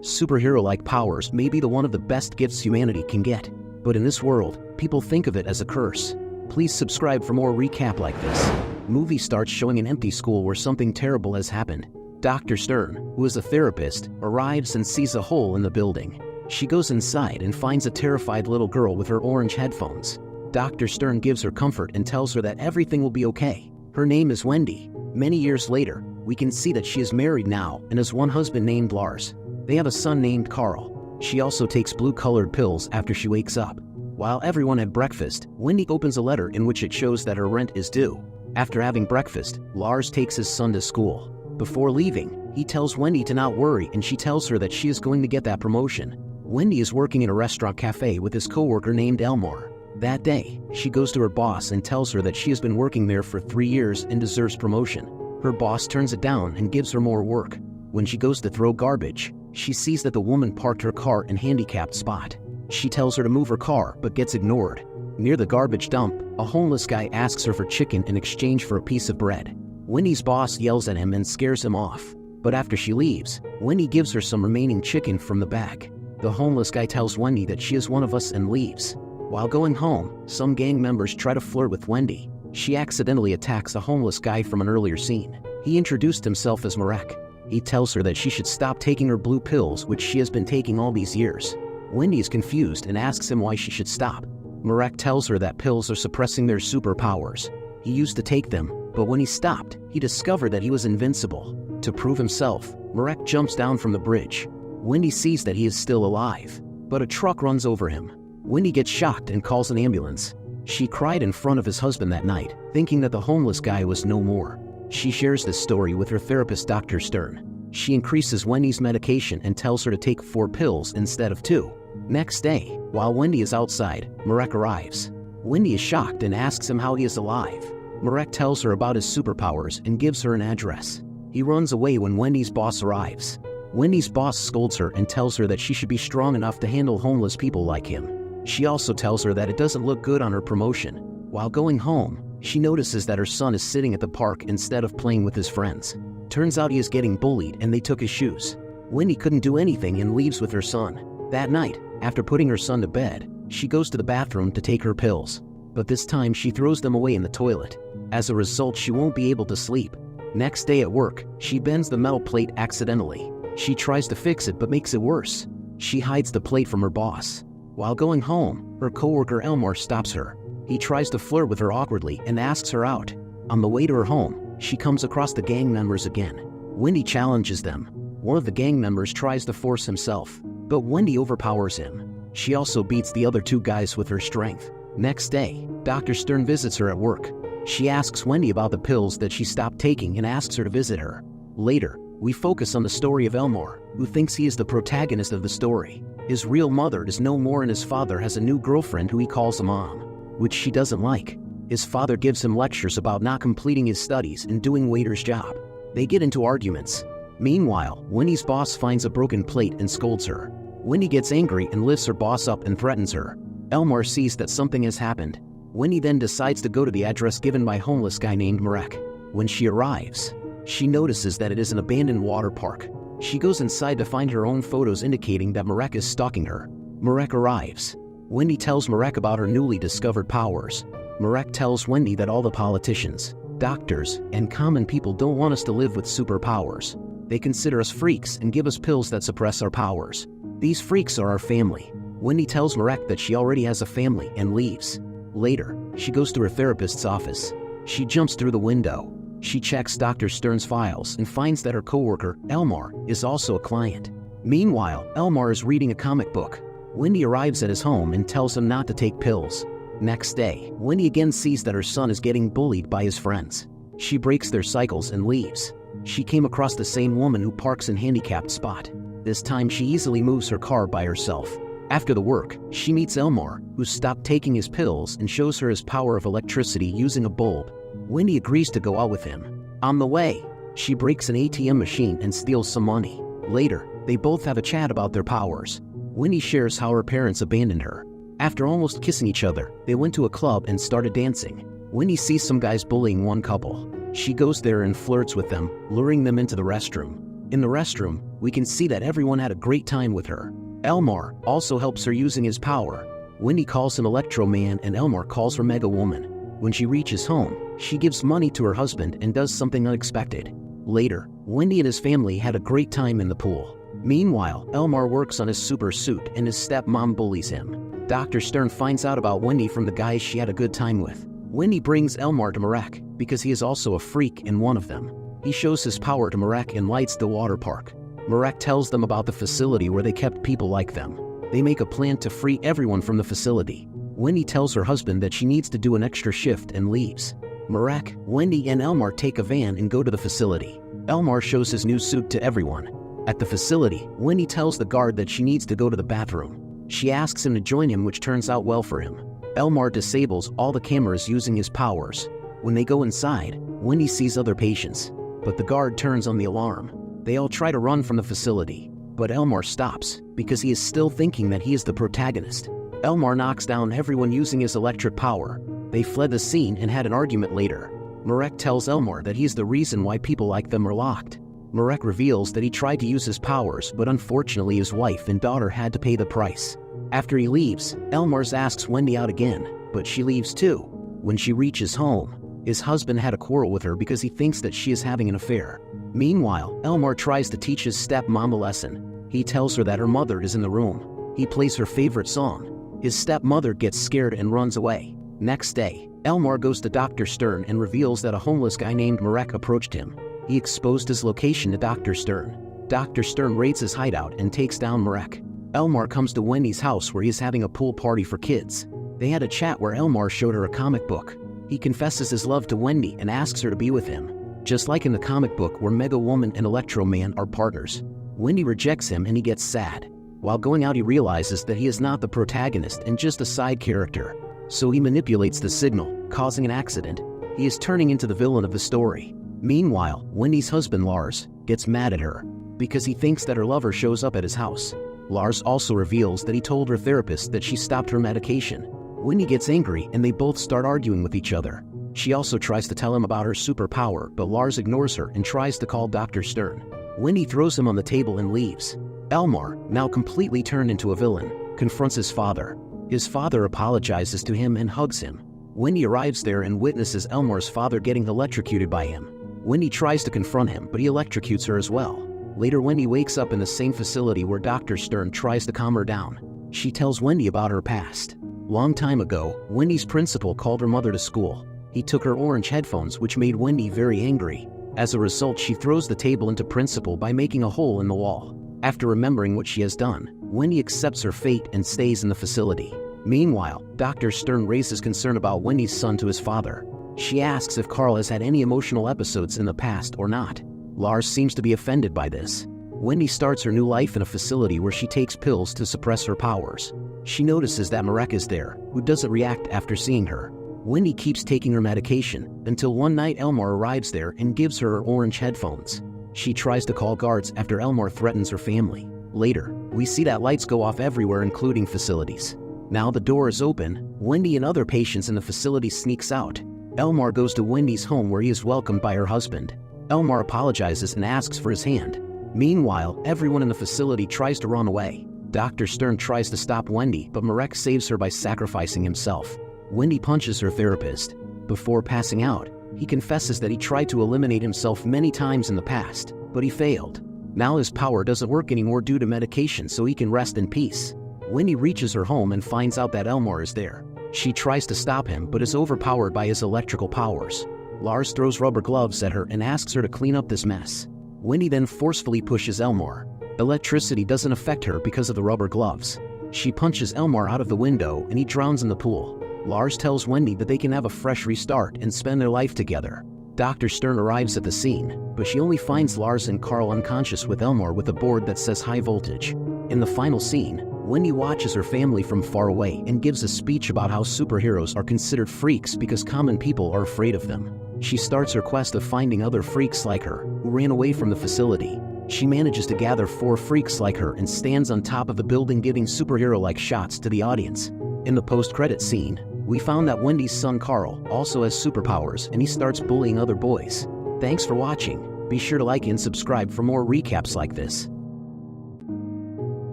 Superhero-like powers may be one of the best gifts humanity can get, but in this world, people think of it as a curse. Please subscribe for more recap like this. Movie starts showing an empty school where something terrible has happened. Dr. Stern, who is a therapist, arrives and sees a hole in the building. She goes inside and finds a terrified little girl with her orange headphones. Dr. Stern gives her comfort and tells her that everything will be okay. Her name is Wendy. Many years later, we can see that she is married now and has one husband named Lars. They have a son named Carl. She also takes blue-colored pills after she wakes up. While everyone had breakfast, Wendy opens a letter in which it shows that her rent is due. After having breakfast, Lars takes his son to school. Before leaving, he tells Wendy to not worry and she tells her that she is going to get that promotion. Wendy is working in a restaurant cafe with his coworker named Elmore. That day, she goes to her boss and tells her that she has been working there for 3 years and deserves promotion. Her boss turns it down and gives her more work. When she goes to throw garbage, she sees that the woman parked her car in a handicapped spot. She tells her to move her car but gets ignored. Near the garbage dump, a homeless guy asks her for chicken in exchange for a piece of bread. Wendy's boss yells at him and scares him off. But after she leaves, Wendy gives her some remaining chicken from the bag. The homeless guy tells Wendy that she is one of us and leaves. While going home, some gang members try to flirt with Wendy. She accidentally attacks a homeless guy from an earlier scene. He introduced himself as Marek. He tells her that she should stop taking her blue pills, which she has been taking all these years. Wendy is confused and asks him why she should stop. Marek tells her that pills are suppressing their superpowers. He used to take them, but when he stopped, he discovered that he was invincible. To prove himself, Marek jumps down from the bridge. Wendy sees that he is still alive, but a truck runs over him. Wendy gets shocked and calls an ambulance. She cried in front of his husband that night, thinking that the homeless guy was no more. She shares this story with her therapist, Dr. Stern. She increases Wendy's medication and tells her to take 4 pills instead of 2. Next day, while Wendy is outside, Marek arrives. Wendy is shocked and asks him how he is alive. Marek tells her about his superpowers and gives her an address. He runs away when Wendy's boss arrives. Wendy's boss scolds her and tells her that she should be strong enough to handle homeless people like him. She also tells her that it doesn't look good on her promotion. While going home, she notices that her son is sitting at the park instead of playing with his friends. Turns out he is getting bullied and they took his shoes. Wendy couldn't do anything and leaves with her son. That night, after putting her son to bed, she goes to the bathroom to take her pills. But this time she throws them away in the toilet. As a result, she won't be able to sleep. Next day at work, she bends the metal plate accidentally. She tries to fix it but makes it worse. She hides the plate from her boss. While going home, her coworker Elmore stops her. He tries to flirt with her awkwardly and asks her out. On the way to her home, she comes across the gang members again. Wendy challenges them. One of the gang members tries to force himself, but Wendy overpowers him. She also beats the other 2 guys with her strength. Next day, Dr. Stern visits her at work. She asks Wendy about the pills that she stopped taking and asks her to visit her. Later, we focus on the story of Elmore, who thinks he is the protagonist of the story. His real mother is no more and his father has a new girlfriend who he calls a mom, which she doesn't like. His father gives him lectures about not completing his studies and doing waiter's job. They get into arguments. Meanwhile, Wendy's boss finds a broken plate and scolds her. Wendy gets angry and lifts her boss up and threatens her. Elmore sees that something has happened. Wendy then decides to go to the address given by a homeless guy named Marek. When she arrives, she notices that it is an abandoned water park. She goes inside to find her own photos indicating that Marek is stalking her. Marek arrives. Wendy tells Marek about her newly discovered powers. Marek tells Wendy that all the politicians, doctors, and common people don't want us to live with superpowers. They consider us freaks and give us pills that suppress our powers. These freaks are our family. Wendy tells Marek that she already has a family and leaves. Later, she goes to her therapist's office. She jumps through the window. She checks Dr. Stern's files and finds that her coworker, Elmore, is also a client. Meanwhile, Elmore is reading a comic book. Wendy arrives at his home and tells him not to take pills. Next day, Wendy again sees that her son is getting bullied by his friends. She breaks their cycles and leaves. She came across the same woman who parks in a handicapped spot. This time she easily moves her car by herself. After the work, she meets Elmore, who stopped taking his pills and shows her his power of electricity using a bulb. Wendy agrees to go out with him. On the way, she breaks an ATM machine and steals some money. Later, they both have a chat about their powers. Wendy shares how her parents abandoned her. After almost kissing each other, they went to a club and started dancing. Wendy sees some guys bullying one couple. She goes there and flirts with them, luring them into the restroom. In the restroom, we can see that everyone had a great time with her. Elmar also helps her using his power. Wendy calls him Electro Man and Elmar calls her Mega Woman. When she reaches home, she gives money to her husband and does something unexpected. Later, Wendy and his family had a great time in the pool. Meanwhile, Elmar works on his super suit and his stepmom bullies him. Dr. Stern finds out about Wendy from the guys she had a good time with. Wendy brings Elmar to Marek because he is also a freak and one of them. He shows his power to Marek and lights the water park. Marek tells them about the facility where they kept people like them. They make a plan to free everyone from the facility. Wendy tells her husband that she needs to do an extra shift and leaves. Marek, Wendy, and Elmar take a van and go to the facility. Elmar shows his new suit to everyone. At the facility, Wendy tells the guard that she needs to go to the bathroom. She asks him to join him, which turns out well for him. Elmar disables all the cameras using his powers. When they go inside, Wendy sees other patients, but the guard turns on the alarm. They all try to run from the facility, but Elmar stops because he is still thinking that he is the protagonist. Elmar knocks down everyone using his electric power. They fled the scene and had an argument later. Marek tells Elmar that he is the reason why people like them are locked. Marek reveals that he tried to use his powers, but unfortunately his wife and daughter had to pay the price. After he leaves, Elmar asks Wendy out again, but she leaves too. When she reaches home, his husband had a quarrel with her because he thinks that she is having an affair. Meanwhile, Elmar tries to teach his stepmom a lesson. He tells her that her mother is in the room. He plays her favorite song. His stepmother gets scared and runs away. Next day, Elmar goes to Dr. Stern and reveals that a homeless guy named Marek approached him. He exposed his location to Dr. Stern. Dr. Stern raids his hideout and takes down Marek. Elmar comes to Wendy's house where he is having a pool party for kids. They had a chat where Elmar showed her a comic book. He confesses his love to Wendy and asks her to be with him. Just like in the comic book where Mega Woman and Electro Man are partners. Wendy rejects him and he gets sad. While going out, he realizes that he is not the protagonist and just a side character. So he manipulates the signal, causing an accident. He is turning into the villain of the story. Meanwhile, Wendy's husband Lars gets mad at her because he thinks that her lover shows up at his house. Lars also reveals that he told her therapist that she stopped her medication. Wendy gets angry and they both start arguing with each other. She also tries to tell him about her superpower, but Lars ignores her and tries to call Dr. Stern. Wendy throws him on the table and leaves. Elmar, now completely turned into a villain, confronts his father. His father apologizes to him and hugs him. Wendy arrives there and witnesses Elmar's father getting electrocuted by him. Wendy tries to confront him, but he electrocutes her as well. Later, Wendy wakes up in the same facility where Dr. Stern tries to calm her down. She tells Wendy about her past. Long time ago, Wendy's principal called her mother to school. He took her orange headphones, which made Wendy very angry. As a result, she throws the table into principal by making a hole in the wall. After remembering what she has done, Wendy accepts her fate and stays in the facility. Meanwhile, Dr. Stern raises concern about Wendy's son to his father. She asks if Carl has had any emotional episodes in the past or not. Lars seems to be offended by this. Wendy starts her new life in a facility where she takes pills to suppress her powers. She notices that Marek is there, who doesn't react after seeing her. Wendy keeps taking her medication until one night Elmar arrives there and gives her orange headphones. She tries to call guards after Elmar threatens her family. Later, we see that lights go off everywhere, including facilities. Now the door is open. Wendy and other patients in the facility sneaks out. Elmar goes to Wendy's home where he is welcomed by her husband. Elmar apologizes and asks for his hand. Meanwhile, everyone in the facility tries to run away. Dr. Stern tries to stop Wendy, but Marek saves her by sacrificing himself. Wendy punches her therapist. Before passing out, he confesses that he tried to eliminate himself many times in the past, but he failed. Now his power doesn't work anymore due to medication, so he can rest in peace. Wendy reaches her home and finds out that Elmar is there. She tries to stop him, but is overpowered by his electrical powers. Lars throws rubber gloves at her and asks her to clean up this mess. Wendy then forcefully pushes Elmar. Electricity doesn't affect her because of the rubber gloves. She punches Elmar out of the window and he drowns in the pool. Lars tells Wendy that they can have a fresh restart and spend their life together. Dr. Stern arrives at the scene, but she only finds Lars and Carl unconscious with Elmar with a board that says high voltage. In the final scene, Wendy watches her family from far away and gives a speech about how superheroes are considered freaks because common people are afraid of them. She starts her quest of finding other freaks like her, who ran away from the facility. She manages to gather 4 freaks like her and stands on top of the building giving superhero-like shots to the audience. In the post-credit scene, we found that Wendy's son Carl also has superpowers and he starts bullying other boys. Thanks for watching. Be sure to like and subscribe for more recaps like this.